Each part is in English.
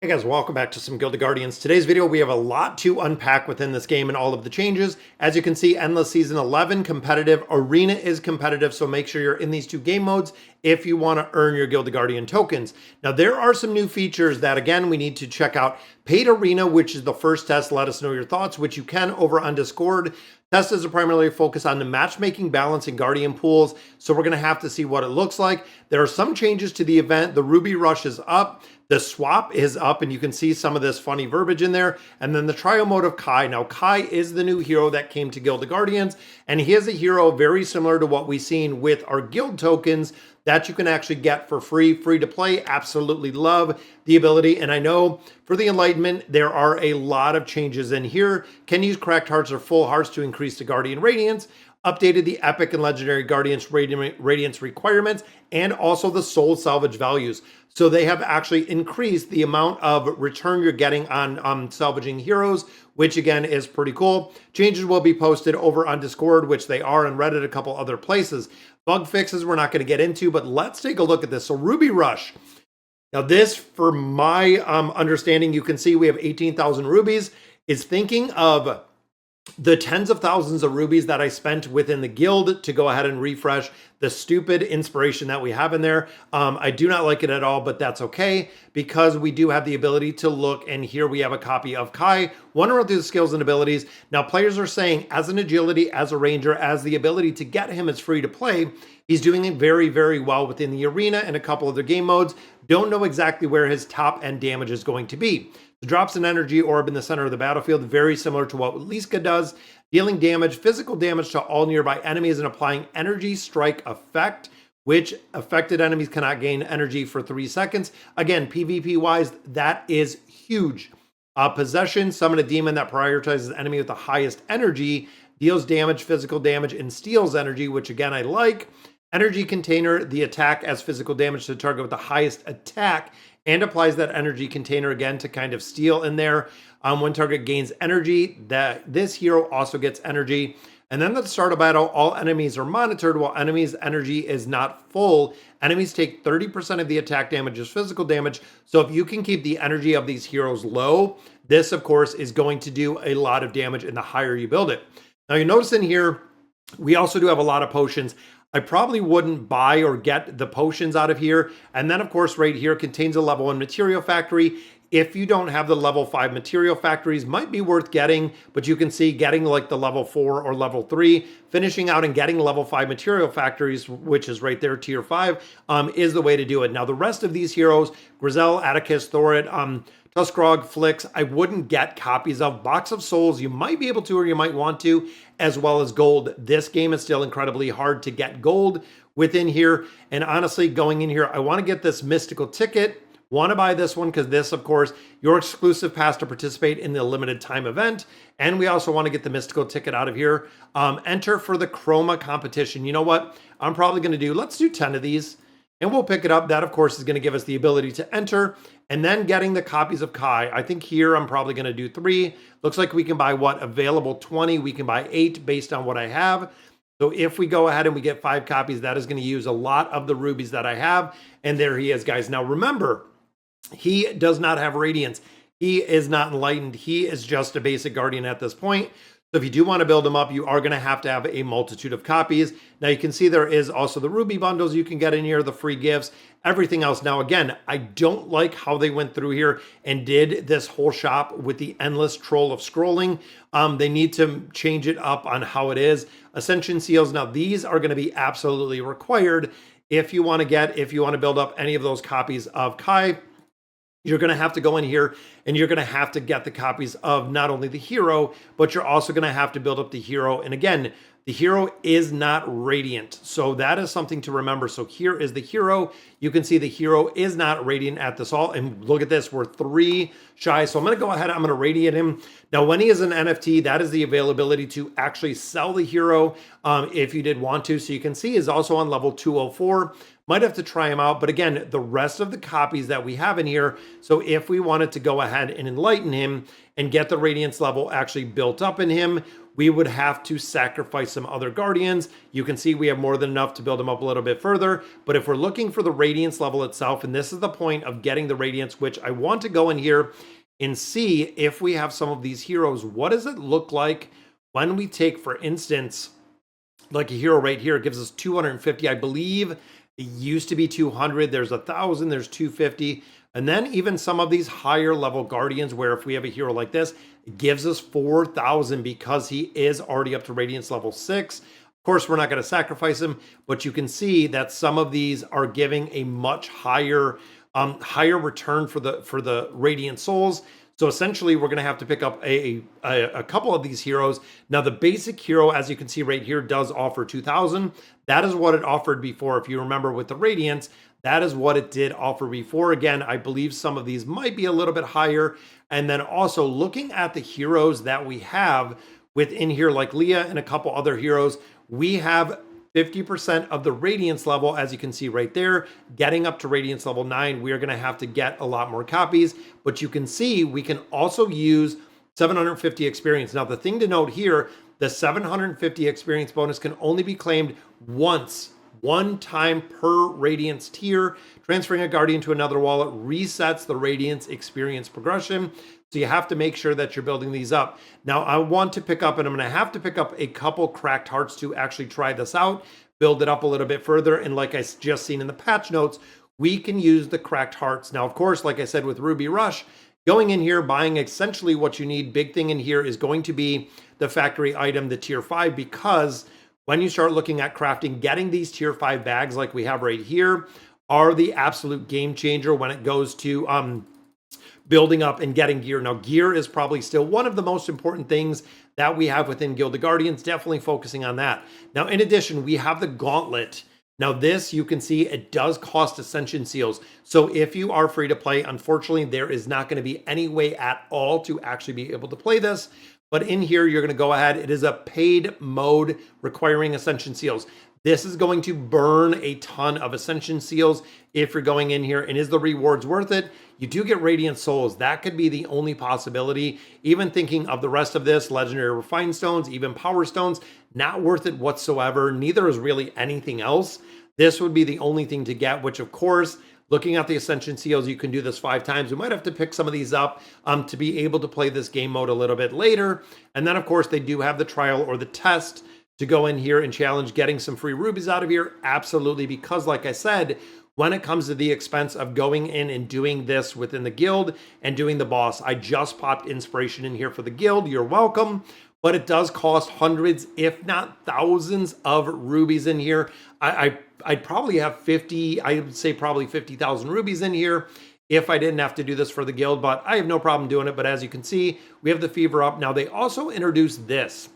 Hey guys, welcome back to some Guild of Guardians. Today's video, we have a lot to unpack within this game and all of the changes. As you can see, Endless Season 11 competitive, Arena is competitive, so make sure you're in these two game modes if you want to earn your Guild of Guardian tokens. Now, there are some new features that, again, we need to check out. Paid Arena, which is the first test, let us know your thoughts, which you can over on Discord. Test is primarily focused on the matchmaking balance in Guardian pools, so we're going to have to see what it looks like. There are some changes to the event. The Ruby Rush is up. The swap is up, and you can see some of this funny verbiage in there. And then the trial mode of Kai. Now, Kai is the new hero that came to Guild of Guardians, and he is a hero very similar to what we've seen with our guild tokens that you can actually get for free to play. Absolutely love the ability. And I know for the Enlightenment, there are a lot of changes in here. Can use cracked hearts or full hearts to increase the Guardian Radiance. Updated the epic and legendary Guardians Radiance requirements, and also the soul salvage values. So they have actually increased the amount of return you're getting on salvaging heroes, which again is pretty cool. Changes will be posted over on Discord, which they are, and Reddit, a couple other places. Bug fixes we're not going to get into, but let's take a look at this. So Ruby Rush. Now this, for my understanding, you can see we have 18,000 rubies, is thinking of the tens of thousands of rubies that I spent within the guild to go ahead and refresh the stupid inspiration that we have in there. I do not like it at all, but that's okay because we do have the ability to look, and here we have a copy of Kai. Want to run through the skills and abilities. Now, players are saying as an agility, as a ranger, as the ability to get him as free to play, he's doing it very, very well within the arena and a couple other game modes. Don't know exactly where his top end damage is going to be. The drops an energy orb in the center of the battlefield, very similar to what Liska does, dealing damage, physical damage to all nearby enemies and applying energy strike effect, which affected enemies cannot gain energy for 3 seconds. Again, PvP wise, that is huge. Possession, summon a demon that prioritizes enemy with the highest energy, deals damage, physical damage, and steals energy, which again, I like. Energy container, the attack as physical damage to the target with the highest attack, and applies that energy container again to kind of steal in there. When target gains energy, this hero also gets energy. And then at the start of battle, all enemies are monitored while enemies' energy is not full. Enemies take 30% of the attack damage as physical damage. So if you can keep the energy of these heroes low, this of course is going to do a lot of damage and the higher you build it. Now you notice in here, we also do have a lot of potions. I probably wouldn't buy or get the potions out of here. And then of course, right here contains a level 1 material factory. If you don't have the level 5 material factories, might be worth getting, but you can see getting like the level 4 or level 3, finishing out and getting level 5 material factories, which is right there, tier 5, is the way to do it. Now, the rest of these heroes, Grizel, Atticus, Thorid, Tuskrog, Flix, I wouldn't get copies of. Box of Souls, you might be able to, or you might want to, as well as gold. This game is still incredibly hard to get gold within here. And honestly, going in here, I want to get this mystical ticket. Want to buy this one because this, of course, your exclusive pass to participate in the limited time event. And we also want to get the mystical ticket out of here. Enter for the Chroma competition. You know what? I'm probably going to do, let's do 10 of these. And we'll pick it up. That, of course, is going to give us the ability to enter. And then getting the copies of Kai. I think here I'm probably going to do 3. Looks like we can buy what? Available 20. We can buy 8 based on what I have. So if we go ahead and we get 5 copies, that is going to use a lot of the rubies that I have. And there he is, guys. Now remember, he does not have Radiance. He is not enlightened. He is just a basic Guardian at this point. So if you do want to build him up, you are going to have a multitude of copies. Now you can see there is also the Ruby bundles you can get in here, the free gifts, everything else. Now again, I don't like how they went through here and did this whole shop with the endless troll of scrolling. They need to change it up on how it is. Ascension seals, now these are going to be absolutely required if you want to build up any of those copies of Kai. You're going to have to go in here and you're going to have to get the copies of not only the hero, but you're also going to have to build up the hero. And again, the hero is not radiant. So that is something to remember. So here is the hero. You can see the hero is not radiant at this all. And look at this, we're 3 shy. So I'm going to go ahead, I'm going to radiate him. Now, when he is an NFT, that is the availability to actually sell the hero if you did want to. So you can see is also on level 204. Might have to try him out. But again, the rest of the copies that we have in here. So if we wanted to go ahead ahead and enlighten him and get the Radiance level actually built up in him, we would have to sacrifice some other Guardians. You can see we have more than enough to build him up a little bit further. But if we're looking for the Radiance level itself, and this is the point of getting the Radiance, which I want to go in here and see if we have some of these heroes. What does it look like when we take, for instance, like a hero right here? It gives us 250. I believe it used to be 200. There's 1,000. There's 250. And then even some of these higher level Guardians, where if we have a hero like this, it gives us 4,000 because he is already up to Radiance level 6. Of course, we're not going to sacrifice him, but you can see that some of these are giving a much higher return for the Radiant souls. So essentially, we're going to have to pick up a couple of these heroes. Now, the basic hero, as you can see right here, does offer 2,000. That is what it offered before. If you remember with the Radiance, that is what it did offer before. Again, I believe some of these might be a little bit higher. And then also looking at the heroes that we have within here, like Leah and a couple other heroes, we have 50% of the Radiance level, as you can see right there. Getting up to Radiance level 9, we are going to have to get a lot more copies. But you can see we can also use 750 experience. Now, the thing to note here, the 750 experience bonus can only be claimed once, one time per Radiance tier. Transferring a Guardian to another wallet resets the Radiance experience progression. So you have to make sure that you're building these up. Now, I want to pick up, and I'm going to have to pick up a couple cracked hearts to actually try this out, build it up a little bit further. And like I just seen in the patch notes, we can use the cracked hearts. Now, of course, like I said with Ruby Rush, going in here, buying essentially what you need, big thing in here is going to be the factory item, the tier 5, because when you start looking at crafting, getting these tier 5 bags like we have right here are the absolute game changer when it goes to building up and getting gear. Now, gear is probably still one of the most important things that we have within Guild of Guardians, definitely focusing on that. Now, in addition, we have the Gauntlet. Now, this, you can see, it does cost Ascension Seals. So if you are free to play, unfortunately, there is not going to be any way at all to actually be able to play this. But in here, you're going to go ahead. It is a paid mode requiring Ascension Seals. This is going to burn a ton of Ascension Seals if you're going in here. And is the rewards worth it? You do get Radiant Souls. That could be the only possibility. Even thinking of the rest of this, Legendary Refined Stones, even Power Stones, not worth it whatsoever. Neither is really anything else. This would be the only thing to get, which of course, looking at the Ascension Seals, you can do this 5 times. We might have to pick some of these up to be able to play this game mode a little bit later. And then of course, they do have the trial or the test to go in here and challenge getting some free rubies out of here. Absolutely, because like I said, when it comes to the expense of going in and doing this within the guild and doing the boss, I just popped inspiration in here for the guild. You're welcome. But it does cost hundreds, if not thousands of rubies in here. I'd probably have 50, I would say probably 50,000 rubies in here if I didn't have to do this for the guild, but I have no problem doing it. But as you can see, we have the fever up. Now they also introduced this.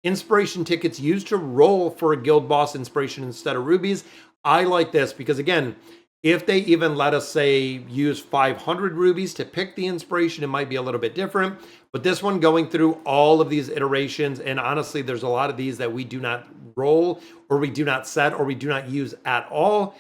Inspiration tickets used to roll for a guild boss inspiration instead of rubies. I like this because again, if they even let us say use 500 rubies to pick the inspiration, it might be a little bit different. But this one going through all of these iterations, and honestly, there's a lot of these that we do not roll or we do not set or we do not use at all.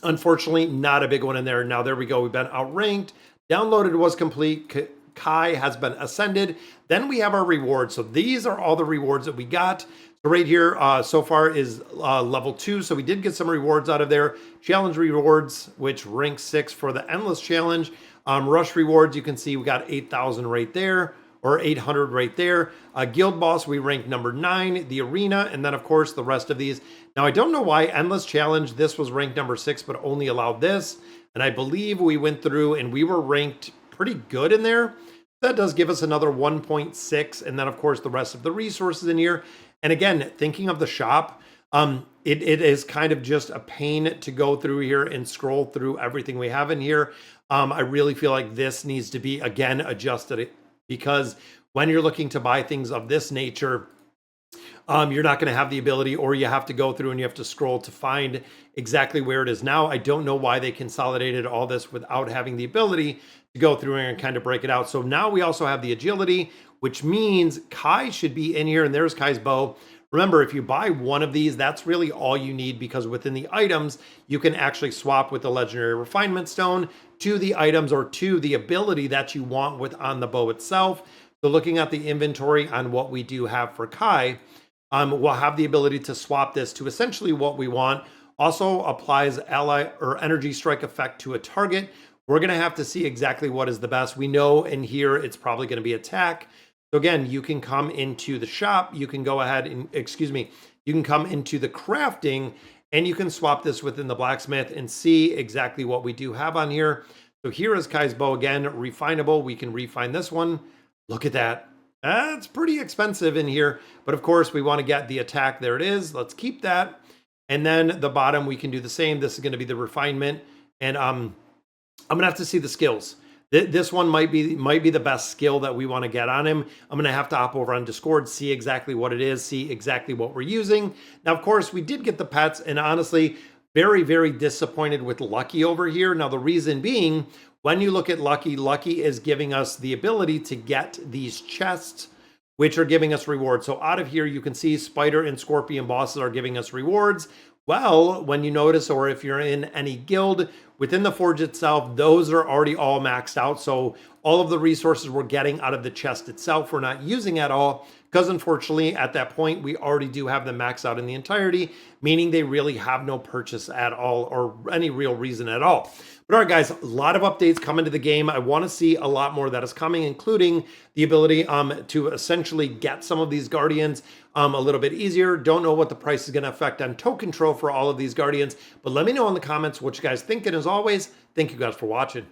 Unfortunately, not a big one in there. Now there we go. We've been outranked. Downloaded was complete. Kai has been ascended. Then we have our rewards. So these are all the rewards that we got. So right here so far is level 2. So we did get some rewards out of there. Challenge rewards, which rank 6 for the Endless Challenge. Rush rewards, you can see we got 8,000 right there, or 800 right there. Guild Boss, we ranked number 9. The Arena, and then of course the rest of these. Now I don't know why Endless Challenge, this was ranked number 6, but only allowed this. And I believe we went through and we were ranked pretty good in there. That does give us another 1.6. And then of course the rest of the resources in here. And again, thinking of the shop, it is kind of just a pain to go through here and scroll through everything we have in here. I really feel like this needs to be, again, adjusted because when you're looking to buy things of this nature, you're not going to have the ability, or you have to go through and you have to scroll to find exactly where it is now. I don't know why they consolidated all this without having the ability to go through and kind of break it out. So now we also have the agility, which means Kai should be in here, and there's Kai's bow. Remember, if you buy one of these, that's really all you need, because within the items, you can actually swap with the legendary refinement stone to the items or to the ability that you want with on the bow itself. So looking at the inventory on what we do have for Kai, we'll have the ability to swap this to essentially what we want. Also applies ally or energy strike effect to a target. We're going to have to see exactly what is the best. We know in here it's probably going to be attack. So again, you can come into the shop, you can go ahead and, you can come into the crafting and you can swap this within the blacksmith and see exactly what we do have on here. So here is Kai's bow again, refinable. We can refine this one. Look at that. That's pretty expensive in here, but of course we want to get the attack. There it is. Let's keep that. And then the bottom, we can do the same. This is going to be the refinement. And I'm going to have to see the skills. This one might be the best skill that we want to get on him. I'm going to have to hop over on Discord, see exactly what it is, see exactly what we're using. Now, of course, we did get the pets, and honestly, very, very disappointed with Lucky over here. Now, the reason being, when you look at Lucky, Lucky is giving us the ability to get these chests, which are giving us rewards. So out of here, you can see Spider and Scorpion bosses are giving us rewards. Well, when you notice, or if you're in any guild within the Forge itself, those are already all maxed out. So all of the resources we're getting out of the chest itself, we're not using at all, because unfortunately at that point, we already do have them maxed out in the entirety, meaning they really have no purchase at all or any real reason at all. But all right, guys, a lot of updates coming to the game. I want to see a lot more that is coming, including the ability to essentially get some of these Guardians a little bit easier. Don't know what the price is going to affect on token control for all of these Guardians, but let me know in the comments what you guys think. And as always, thank you guys for watching.